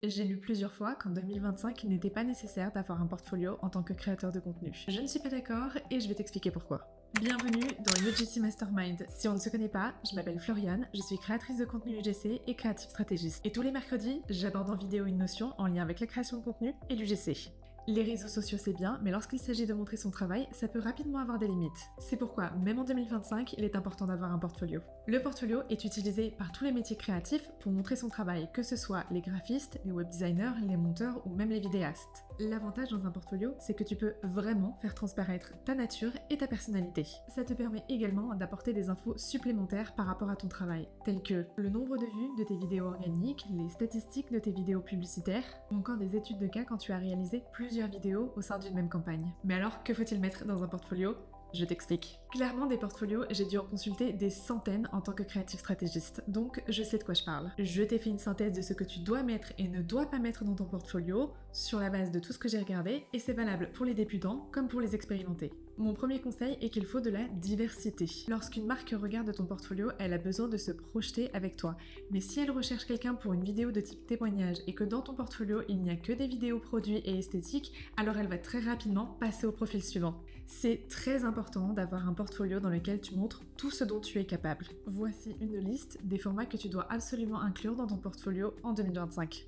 J'ai lu plusieurs fois qu'en 2025, il n'était pas nécessaire d'avoir un portfolio en tant que créateur de contenu. Je ne suis pas d'accord et je vais t'expliquer pourquoi. Bienvenue dans UGC Mastermind. Si on ne se connaît pas, je m'appelle Floriane, je suis créatrice de contenu UGC et créative stratégiste. Et tous les mercredis, j'aborde en vidéo une notion en lien avec la création de contenu et l'UGC. Les réseaux sociaux c'est bien, mais lorsqu'il s'agit de montrer son travail, ça peut rapidement avoir des limites. C'est pourquoi, même en 2025, il est important d'avoir un portfolio. Le portfolio est utilisé par tous les métiers créatifs pour montrer son travail, que ce soit les graphistes, les web designers, les monteurs ou même les vidéastes. L'avantage dans un portfolio, c'est que tu peux vraiment faire transparaître ta nature et ta personnalité. Ça te permet également d'apporter des infos supplémentaires par rapport à ton travail, telles que le nombre de vues de tes vidéos organiques, les statistiques de tes vidéos publicitaires, ou encore des études de cas quand tu as réalisé plusieurs vidéos au sein d'une même campagne. Mais alors, que faut-il mettre dans un portfolio ? Je t'explique. Clairement, des portfolios, j'ai dû en consulter des centaines en tant que créative stratégiste, donc je sais de quoi je parle. Je t'ai fait une synthèse de ce que tu dois mettre et ne dois pas mettre dans ton portfolio, sur la base de tout ce que j'ai regardé, et c'est valable pour les débutants comme pour les expérimentés. Mon premier conseil est qu'il faut de la diversité. Lorsqu'une marque regarde ton portfolio, elle a besoin de se projeter avec toi. Mais si elle recherche quelqu'un pour une vidéo de type témoignage et que dans ton portfolio, il n'y a que des vidéos produits et esthétiques, alors elle va très rapidement passer au profil suivant. C'est très important d'avoir un portfolio dans lequel tu montres tout ce dont tu es capable. Voici une liste des formats que tu dois absolument inclure dans ton portfolio en 2025.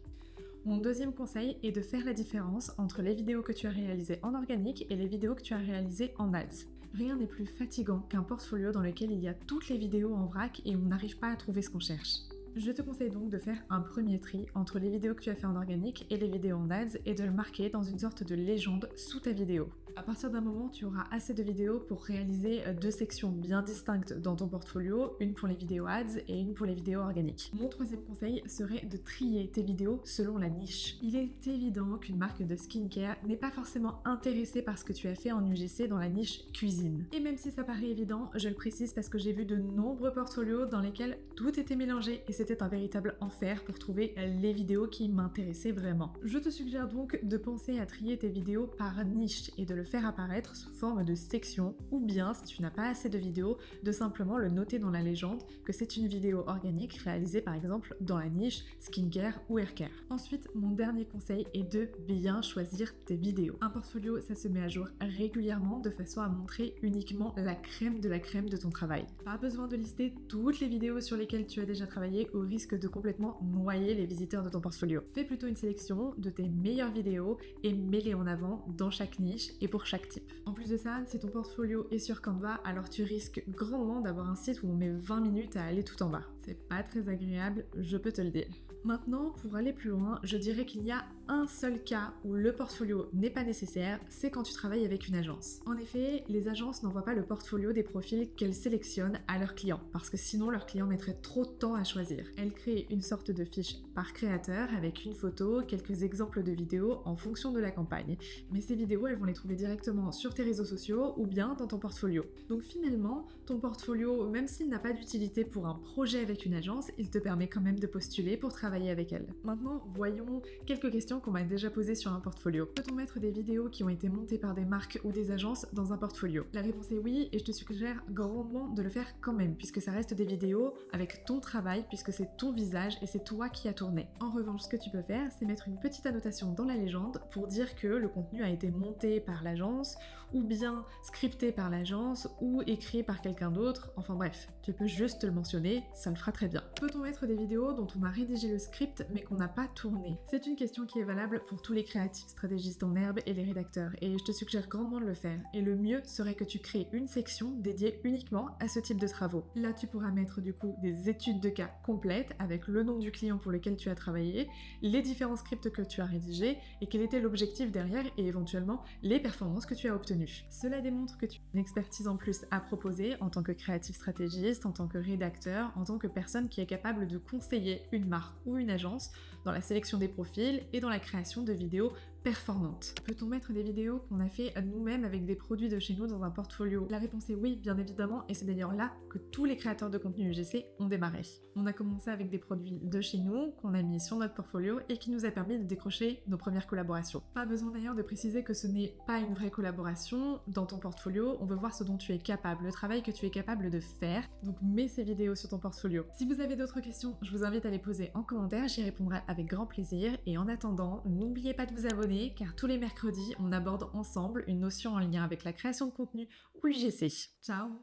Mon deuxième conseil est de faire la différence entre les vidéos que tu as réalisées en organique et les vidéos que tu as réalisées en ads. Rien n'est plus fatigant qu'un portfolio dans lequel il y a toutes les vidéos en vrac et on n'arrive pas à trouver ce qu'on cherche. Je te conseille donc de faire un premier tri entre les vidéos que tu as fait en organique et les vidéos en ads et de le marquer dans une sorte de légende sous ta vidéo. À partir d'un moment, tu auras assez de vidéos pour réaliser deux sections bien distinctes dans ton portfolio, une pour les vidéos ads et une pour les vidéos organiques. Mon troisième conseil serait de trier tes vidéos selon la niche. Il est évident qu'une marque de skincare n'est pas forcément intéressée par ce que tu as fait en UGC dans la niche cuisine. Et même si ça paraît évident, je le précise parce que j'ai vu de nombreux portfolios dans lesquels tout était mélangé et c'était un véritable enfer pour trouver les vidéos qui m'intéressaient vraiment. Je te suggère donc de penser à trier tes vidéos par niche et de le faire apparaître sous forme de section, ou bien, si tu n'as pas assez de vidéos, de simplement le noter dans la légende que c'est une vidéo organique réalisée par exemple dans la niche skincare ou haircare. Ensuite, mon dernier conseil est de bien choisir tes vidéos. Un portfolio, ça se met à jour régulièrement de façon à montrer uniquement la crème de ton travail. Pas besoin de lister toutes les vidéos sur lesquelles tu as déjà travaillé au risque de complètement noyer les visiteurs de ton portfolio. Fais plutôt une sélection de tes meilleures vidéos et mets-les en avant dans chaque niche et pour chaque type. En plus de ça, si ton portfolio est sur Canva, alors tu risques grandement d'avoir un site où on met 20 minutes à aller tout en bas. C'est pas très agréable, je peux te le dire. Maintenant, pour aller plus loin, je dirais qu'il y a un seul cas où le portfolio n'est pas nécessaire, c'est quand tu travailles avec une agence. En effet, les agences n'envoient pas le portfolio des profils qu'elles sélectionnent à leurs clients, parce que sinon leurs clients mettraient trop de temps à choisir. Elles créent une sorte de fiche par créateur avec une photo, quelques exemples de vidéos en fonction de la campagne. Mais ces vidéos, elles vont les trouver directement sur tes réseaux sociaux ou bien dans ton portfolio. Donc finalement, ton portfolio, même s'il n'a pas d'utilité pour un projet avec une agence, il te permet quand même de postuler pour travailler avec elle. Maintenant, voyons quelques questions qu'on m'a déjà posées sur un portfolio. Peut-on mettre des vidéos qui ont été montées par des marques ou des agences dans un portfolio ? La réponse est oui, et je te suggère grandement de le faire quand même, puisque ça reste des vidéos avec ton travail, puisque c'est ton visage et c'est toi qui as tourné. En revanche, ce que tu peux faire, c'est mettre une petite annotation dans la légende pour dire que le contenu a été monté par l'agence, ou bien scripté par l'agence, ou écrit par quelqu'un d'autre, enfin bref, tu peux juste le mentionner, ça le fera très bien. Peut-on mettre des vidéos dont on a rédigé le script mais qu'on n'a pas tourné ? C'est une question qui est valable pour tous les créatifs stratégistes en herbe et les rédacteurs, et je te suggère grandement de le faire. Et le mieux serait que tu crées une section dédiée uniquement à ce type de travaux. Là, tu pourras mettre du coup des études de cas complètes avec le nom du client pour lequel tu as travaillé, les différents scripts que tu as rédigés et quel était l'objectif derrière et éventuellement les performances que tu as obtenues. Cela démontre que tu as une expertise en plus à proposer en tant que créatif stratégiste, en tant que rédacteur, en tant que personne qui est capable de conseiller une marque ou une agence dans la sélection des profils et dans la création de vidéos performantes. Peut-on mettre des vidéos qu'on a fait nous-mêmes avec des produits de chez nous dans un portfolio ? La réponse est oui, bien évidemment, et c'est d'ailleurs là que tous les créateurs de contenu UGC ont démarré. On a commencé avec des produits de chez nous qu'on a mis sur notre portfolio et qui nous a permis de décrocher nos premières collaborations. Pas besoin d'ailleurs de préciser que ce n'est pas une vraie collaboration. Dans ton portfolio, on veut voir ce dont tu es capable, le travail que tu es capable de faire, donc mets ces vidéos sur ton portfolio. Si vous avez d'autres questions, je vous invite à les poser en commentaire, j'y répondrai avec grand plaisir et en attendant, n'oubliez pas de vous abonner car tous les mercredis, on aborde ensemble une notion en lien avec la création de contenu ou UGC. Ciao!